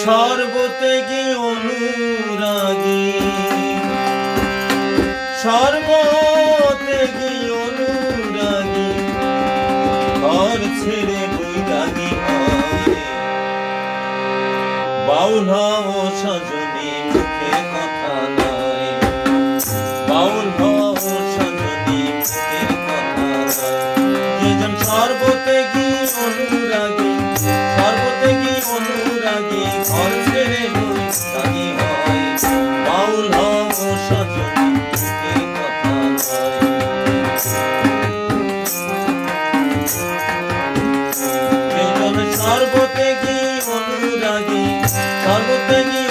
সর্বত্যাগী অনুরাগী, সর্বত্যাগী অনুরাগী, ঘর ছেড়ে বৈরাগী হয়। বাউল হও সজনী মুখে কথা নয়, বাউল হও সজনী মুখে কথা নয়। যেজন সর্বত্যাগী অনুরাগী, সর্বত্যাগী অনুরাগী, ঘর ছেড়ে বৈরাগী হয়। বাউল হও সজনী মুখে কথা নয়। যেজন সর্বত্যাগী অনুরাগী, সর্বত্যাগী